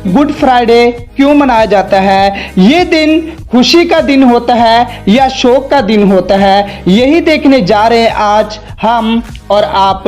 Good Friday क्यों मनाया जाता है, ये दिन खुशी का दिन होता है या शोक का दिन होता है, यही देखने जा रहे हैं आज हम और आप।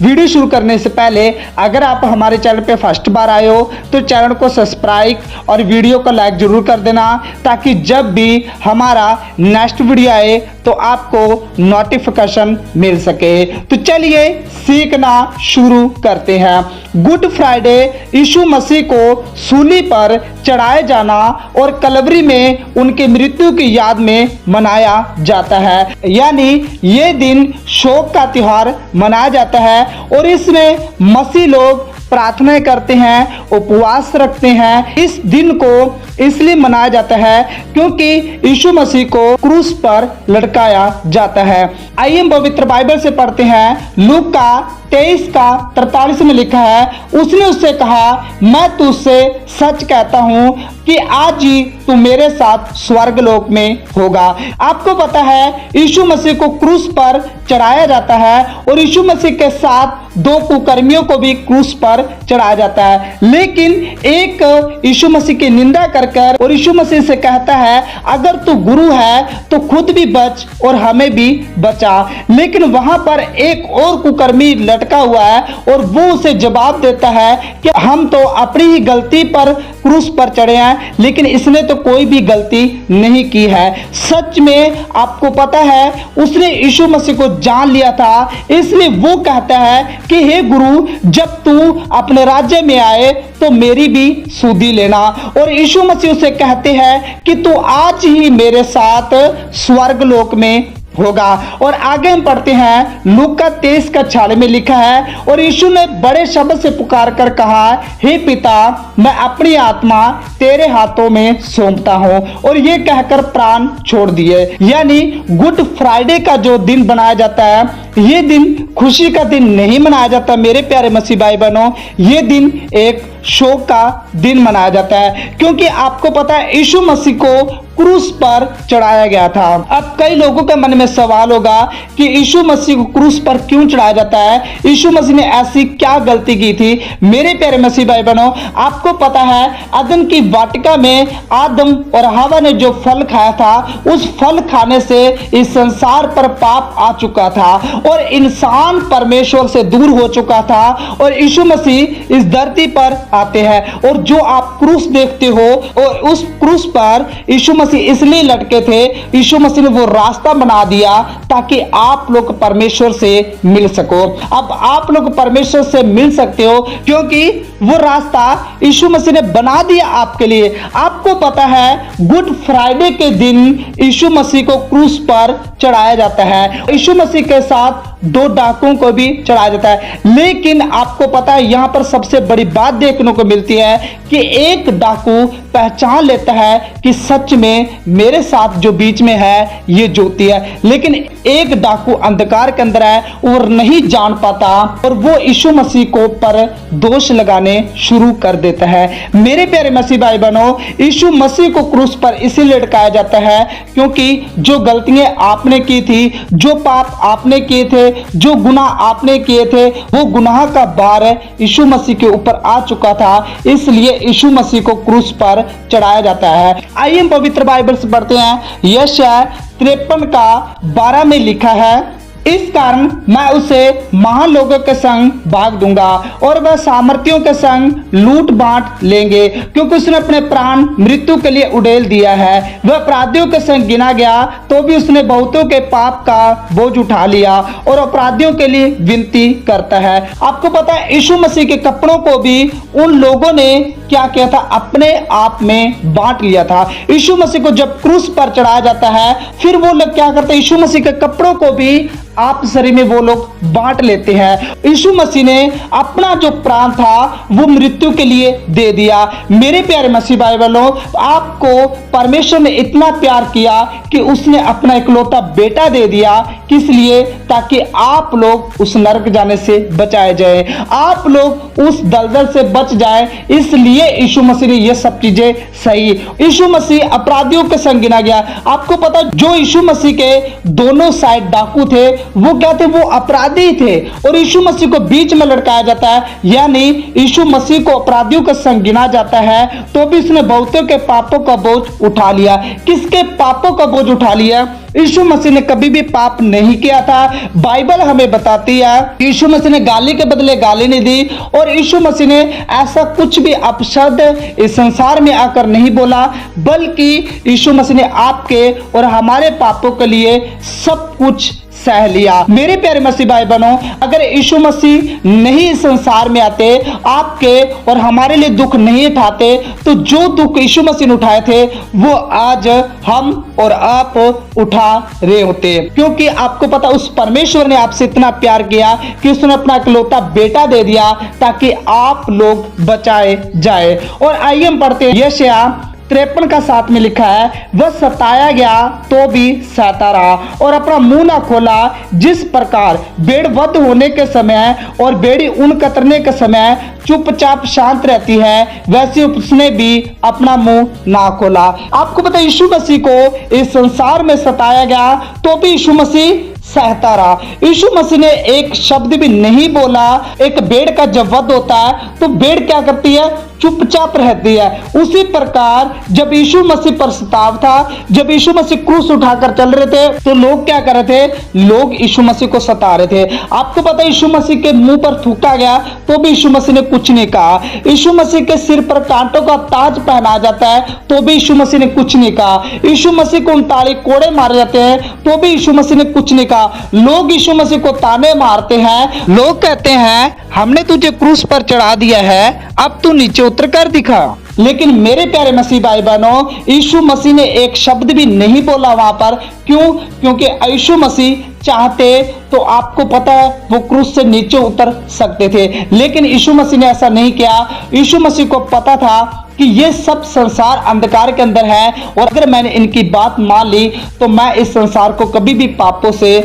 वीडियो शुरू करने से पहले अगर आप हमारे चैनल पे फर्स्ट बार आए हो तो चैनल को सब्सक्राइब और वीडियो को लाइक जरूर कर देना, ताकि जब भी हमारा नेक्स्ट वीडियो आए तो आपको नोटिफिकेशन मिल सके। तो चलिए सीखना शुरू करते हैं। गुड फ्राइडे यीशु मसीह को सूली पर चढ़ाए जाना और कलवरी में उनके मृत्यु की याद में मनाया जाता है, यानी ये दिन शोक का त्योहार मनाया जाता है। और इसमें मसीह लोग प्रार्थना करते हैं, उपवास रखते हैं। इस दिन को इसलिए मनाया जाता है क्योंकि यीशु मसीह को क्रूस पर लटकाया जाता है। आइए हम पवित्र बाइबल से पढ़ते हैं। लूका का 23:43 में लिखा है, उसने उससे कहा, मैं तुझसे सच कहता हूं कि आज ही तू मेरे साथ स्वर्गलोक में होगा। आपको पता है यीशु मसीह को क्रूस पर चढ़ाया जाता है और यीशु मसीह के साथ दो कुकर्मियों को भी क्रूस पर चढ़ाया जाता है। लेकिन एक यीशु मसीह की निंदा कर और यीशु मसीह से कहता है, अगर तू गुरु है तो खुद भी बच और हमें भी बचा। लेकिन वहां पर एक और कुकर्मी लटका हुआ है और वो उसे जवाब देता है कि हम तो अपनी ही गलती पर क्रूस पर चढ़े हैं, लेकिन इसने तो कोई भी गलती नहीं की है। सच में आपको पता है उसने यीशु मसीह को जान लिया था, इसलिए वो कहता है कि हे गुरु, जब तू अपने राज्य में आए तो मेरी भी सुधि लेना। और यीशु मसीह उसे कहते हैं कि तू आज ही मेरे साथ स्वर्गलोक में होगा। और आगे हम पढ़ते हैं, लूका 23:46 में लिखा है, और यीशु ने बड़े शब्द से पुकार कर कहा, हे पिता, मैं अपनी आत्मा तेरे हाथों में सौंपता हूं। और ये कहकर प्राण छोड़ दिए। यानी गुड फ्राइडे का जो दिन बनाया जाता है, ये दिन खुशी का दिन नहीं मनाया जाता मेरे प्यारे मसीह भाई बहनों, ये दिन एक शोक का दिन मनाया जाता है। क्योंकि आपको पता है यीशु मसीह को क्रूस पर चढ़ाया गया था। अब कई लोगों के मन में सवाल होगा कि यीशु मसीह को क्रूस पर क्यों चढ़ाया जाता है, यीशु मसीह ने ऐसी क्या गलती की थी। मेरे प्यारे मसीह भाई बहनों, आपको पता है अदन की वाटिका में आदम और हवा ने जो फल खाया था, उस फल खाने से इस संसार पर पाप आ चुका था और इंसान परमेश्वर से दूर हो चुका था। और यीशु मसीह इस धरती पर आते हैं और जो आप क्रूस देखते हो, और उस क्रूस पर यीशु मसीह इसलिए लटके थे, यीशु मसीह ने वो रास्ता बना दिया ताकि आप लोग परमेश्वर से मिल सको। अब आप लोग परमेश्वर से मिल सकते हो क्योंकि वो रास्ता यीशु मसीह ने बना दिया आपके लिए। आपको पता है गुड फ्राइडे के दिन यीशु मसीह को क्रूस पर चढ़ाया जाता है। यीशु मसीह के साथ दो डाकुओं को भी चढ़ाया जाता है। लेकिन आपको पता है यहां पर सबसे बड़ी बात देखने को मिलती है कि एक डाकू पहचान लेता है कि सच में मेरे साथ जो बीच में है ये ज्योति है, लेकिन एक डाकू अंधकार के अंदर है और नहीं जान पाता और वो यीशु मसीह को पर दोष लगाने शुरू कर देता है। मेरे प्यारे मसीह भाई बहनों, यीशु मसीह को क्रूस पर इसीलिए लटकाया जाता है क्योंकि जो गलतियां आपने की थी, जो पाप आपने किए थे, जो गुनाह आपने किए थे, वो गुनाह का भार यीशु मसीह के ऊपर आ चुका था, इसलिए यीशु मसीह को क्रूस पर चढ़ाया जाता है। आइए हम पवित्र बाइबल से पढ़ते हैं। यशायाह 53:12 में लिखा है, इस कारण मैं उसे महान लोगों के संग भाग दूंगा और वह सामर्थियों के संग लूट बांट लेंगे, क्योंकि उसने अपने प्राण मृत्यु के लिए उड़ेल दिया है। वह अपराधियों के संग गिना गया तो भी उसने बहुतों के पाप का बोझ उठा लिया और अपराधियों के लिए विनती करता है। आपको पता है यीशु मसीह के कपड़ों को भी उन लोगों ने क्या किया था, अपने आप में बांट लिया था। यीशु मसीह को जब क्रूस पर चढ़ाया जाता है, फिर वो लोग क्या करते हैं, यीशु मसीह के कपड़ों को भी आप शरीर में वो लोग बांट लेते हैं। यीशु मसीह ने अपना जो प्राण था वो मृत्यु के लिए दे दिया। मेरे प्यारे मसीह भाई बहनों, आपको परमेश्वर ने इतना प्यार किया कि उसने अपना इकलौता बेटा दे दिया, किस लिए, ताकि आप लोग उस नरक जाने से बचाए जाए, आप लोग उस दलदल से बच जाए। इसलिए यीशु मसीह ने ये सब चीजें सही। यीशु मसीह अपराधियों के संग गिना गया। आपको पता जो यीशु मसीह के दोनों साइड डाकू थे वो क्या थे, वो अपराधी थे और यीशु मसीह को बीच में लटकाया जाता है, यानी यीशु मसीह को अपराधियों का संग गिना जाता है, तो भी उसने बहुतों के पापों का बोझ उठा लिया। किसके पापों का बोझ उठा लिया? यीशु मसीह ने कभी भी पाप नहीं किया था। बाइबल हमें बताती है यीशु मसीह ने गाली के बदले गाली नहीं दी और यीशु मसीह ने ऐसा कुछ भी अपशब्द इस संसार में आकर नहीं बोला, बल्कि यीशु मसीह ने आपके और हमारे पापों के लिए सब कुछ सह लिया। मेरे प्यारे मसीह भाई बहनों, अगर यीशु मसीह नहीं इस संसार में आते, आपके और हमारे लिए दुख नहीं उठाते, तो जो दुख यीशु मसीह ने उठाए थे वो आज हम और आप उठा रहे होते। क्योंकि आपको पता, उस परमेश्वर ने आपसे इतना प्यार किया कि उसने अपना इकलौता बेटा दे दिया ताकि आप लोग बचाए जाए। और आइए हम पढ़ते हैं यशायाह 53 का 7 में लिखा है, वह सताया गया तो भी सहता रहा और अपना मुंह ना खोला। जिस प्रकार भेड़ वध होने के समय और भेड़ी ऊन कतरने के समय चुपचाप शांत रहती है, वैसे उसने भी अपना मुंह ना खोला। आपको पता है यीशु मसीह को इस संसार में सताया गया तो भी यीशु मसीह सहता रहा। यीशु मसीह ने एक शब्द भी नहीं बोला। एक भेड़ का जब वध होता है तो भेड़ क्या करती है? चुपचाप रहती है। उसी प्रकार जब यीशु मसीह पर सताव था, जब यीशु मसीह क्रूस उठाकर चल रहे थे, तो लोग क्या कर रहे थे? लोग यीशु मसीह को सता रहे थे। आपको पता है यीशु मसीह के मुंह पर थूका गया तो भी यीशु मसीह ने कुछ नहीं कहा। यीशु मसीह के सिर पर कांटों का ताज पहना जाता है तो भी यीशु मसीह ने कुछ नहीं कहा। यीशु मसीह को 39 कोड़े मारे जाते हैं तो भी यीशु मसीह ने कुछ नहीं कहा। लोग यीशु मसीह को ताने मारते हैं, लोग कहते हैं हमने तुझे क्रूस पर चढ़ा दिया है, अब तू नीचे उतर कर दिखा। लेकिन मेरे प्यारे मसीह भाई बहनों, यीशु मसीह ने एक शब्द भी नहीं बोला वहां पर। क्यों? क्योंकि यीशु मसीह चाहते तो आपको पता है वो क्रूस से नीचे उतर सकते थे, लेकिन यीशु मसीह ने ऐसा नहीं किया। यीशु मसीह को पता था कि ये सब संसार अंधकार के अंदर है और अगर मैंने इनकी बात मान ली तो मैं इस संसार को कभी भी पापों से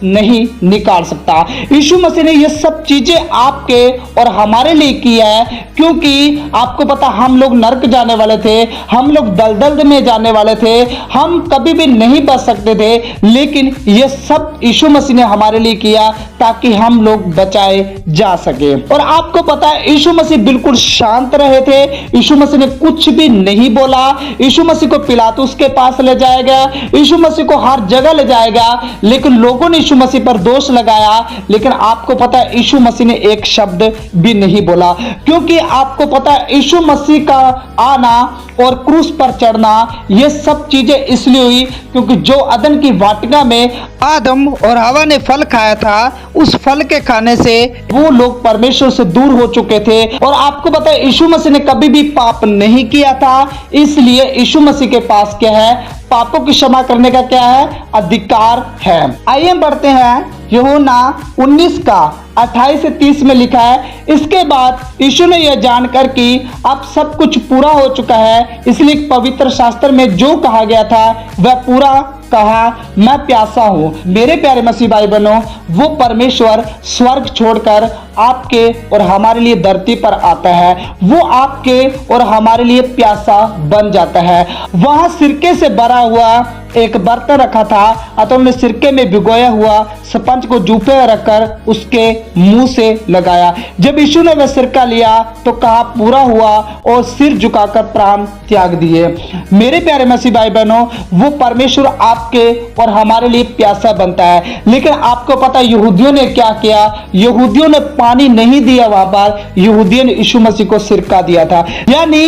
नहीं निकाल सकता। यीशु मसीह ने ये सब चीजें आपके और हमारे लिए की है, क्योंकि आपको पता हम लोग नरक जाने वाले थे, हम लोग दलदल में जाने वाले थे, हम कभी भी नहीं बच सकते थे, लेकिन ये सब यीशु मसीह ने हमारे लिए किया ताकि हम लोग बचाए जा सके। और आपको पता है यीशु मसीह बिल्कुल शांत रहे थे। यीशु मसीह ने कुछ भी नहीं बोला। यीशु मसीह को पिलातुस के पास ले जाया गया, यीशु मसीह को हर जगह ले जाया गया, लेकिन लोगों ने यीशु मसीह पर दोष लगाया। लेकिन आपको पता है यीशु मसीह ने एक शब्द भी नहीं बोला, क्योंकि आपको पता है यीशु मसीह का आना और क्रूस पर चढ़ना ये सब चीजें इसलिए हुई क्योंकि जो अदन की वाटिका में आदम और हवा ने फल खाया था, उस फल के खाने से वो लोग परमेश्वर से दूर हो चुके थे। और आपको पता है यीशु मसीह ने कभी भी पाप नहीं किया था, इसलिए यीशु मसीह के पास क्या है? पापों की क्षमा करने का क्या है? अधिकार है। आइए हम बढ़ते हैं यूहन्ना 19 का 28 से 30 में लिखा है, इसके बाद यीशु ने यह जानकर कि अब सब कुछ पूरा हो चुका है, इसलिए पवित्र शास्त्र में जो कहा गया था वह पूरा कहा, मैं प्यासा हूं। मेरे प्यारे मसीह भाई बहनों, वो परमेश्वर स्वर्ग छोड़कर आपके और हमारे लिए धरती पर आता है, वो आपके और हमारे लिए प्यासा बन जाता है। वहां सिरके से भरा हुआ एक बर्तन रखा था, अतः उन्होंने सिरके में भिगोया हुआ स्पंज को जूफे में रखकर उसके मुंह से लगाया। जब यीशु ने वह सिरका लिया तो कहा पूरा हुआ और सिर झुकाकर प्राण त्याग दिए। मेरे प्यारे मसीह भाई बहनों, वो परमेश्वर आपके और हमारे लिए प्यासा बनता है। लेकिन आपको पता है यहूदियों ने क्या किया? यहूदियों ने पानी नहीं दिया, वहां पर यहूदियों ने यीशु मसीह को सिरका दिया था। यानी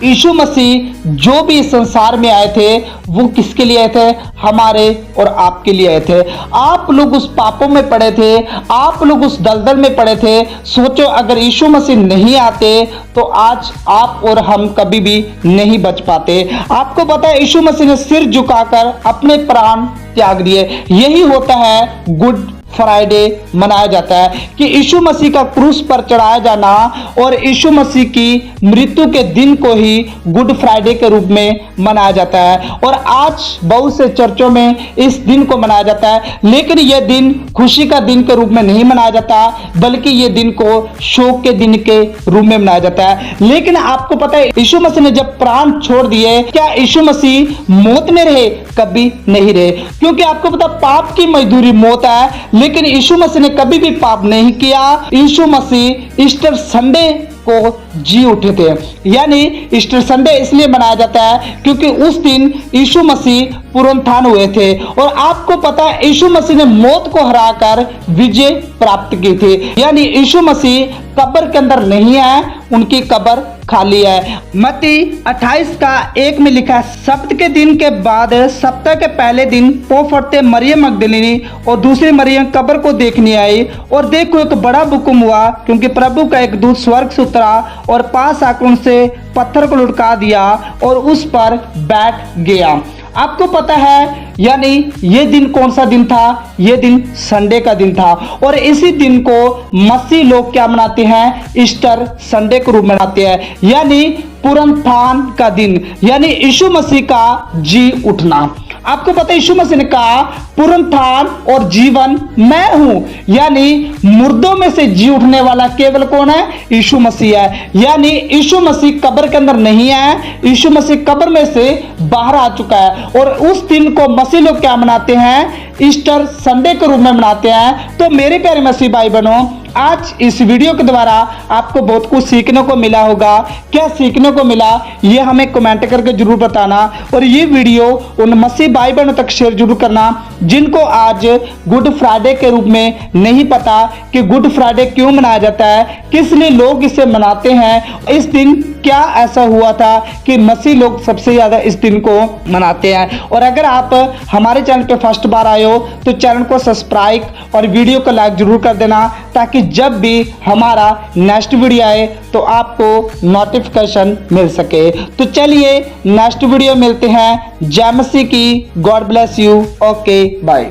यीशु मसीह जो भी इस संसार में आए थे वो किसके लिए आए थे? हमारे और आपके लिए आए थे। आप लोग उस पापों में पड़े थे, आप लोग उस दलदल में पड़े थे। सोचो अगर यीशु मसीह नहीं आते तो आज आप और हम कभी भी नहीं बच पाते। आपको पता है यीशु मसीह ने सिर झुकाकर अपने प्राण त्याग दिए। यही होता है गुड फ्राइडे मनाया जाता है कि यीशु मसीह का क्रूस पर चढ़ाया जाना और यीशु मसीह की मृत्यु के दिन को ही गुड फ्राइडे के रूप में मनाया जाता है। और आज बहुत से चर्चों में इस दिन को मनाया जाता है, लेकिन यह दिन खुशी का दिन के रूप में नहीं मनाया जाता, बल्कि यह दिन को शोक के दिन के रूप में मनाया जाता है। लेकिन आपको पता है यीशु मसीह ने जब प्राण छोड़ दिए, क्या यीशु मसीह मौत में रहे? कभी नहीं रहे, क्योंकि आपको पता पाप की मजदूरी मौत है। लेकिन यीशु मसीह ने कभी भी पाप नहीं किया। यीशु मसीह ईस्टर संडे को जी उठे थे, यानी ईस्टर संडे इसलिए मनाया जाता है क्योंकि उस दिन यीशु मसीह पुनरुत्थान हुए थे। और आपको पता है यीशु मसीह ने मौत को हराकर विजय प्राप्त की थी, यानी यीशु मसीह कब्र के अंदर नहीं है, उनकी कब्र खाली है। मत्ती 28:1 में लिखा है, सब्त के दिन के बाद सप्ताह के पहले दिन पोफरते मरियम मगदलीनी और दूसरी मरियम कब्र को देखने आई, और देखो एक बड़ा हुक्म हुआ क्योंकि प्रभु का एक दूत स्वर्ग से उतरा और पास आकर उनसे पत्थर को लुढ़का दिया और उस पर बैठ गया। आपको पता है यानी ये दिन कौन सा दिन था? ये दिन संडे का दिन था, और इसी दिन को मसीह लोग क्या मनाते हैं? ईस्टर संडे के रूप में मनाते हैं, यानी पुनरुत्थान का दिन, यानी यीशु मसीह का जी उठना। आपको पता है यीशु मसीह ने कहा पुनरुत्थान और जीवन मैं हूं, यानी मुर्दों में से जी उठने वाला केवल कौन है? यीशु मसीह है। यानी यीशु मसीह कब्र के अंदर नहीं है, यीशु मसीह कब्र में से बाहर आ चुका है, और उस दिन को मसीह लोग क्या मनाते हैं? ईस्टर संडे के रूप में मनाते हैं। तो मेरे प्यारे मसीह भाई बहनों, आज इस वीडियो के द्वारा आपको बहुत कुछ सीखने को मिला होगा। क्या सीखने को मिला ये हमें कमेंट करके जरूर बताना, और ये वीडियो उन मसीह भाई बहनों तक शेयर जरूर करना जिनको आज गुड फ्राइडे के रूप में नहीं पता कि गुड फ्राइडे क्यों मनाया जाता है, किस लिए लोग इसे मनाते हैं, इस दिन क्या ऐसा हुआ था कि मसीह लोग सबसे ज्यादा इस दिन को मनाते हैं। और अगर आप हमारे चैनल पे फर्स्ट बार आए हो तो चैनल को सब्सक्राइब और वीडियो को लाइक जरूर कर देना, ताकि जब भी हमारा नेक्स्ट वीडियो आए तो आपको नोटिफिकेशन मिल सके। तो चलिए नेक्स्ट वीडियो मिलते हैं। जय मसीह की। God bless you. Okay bye.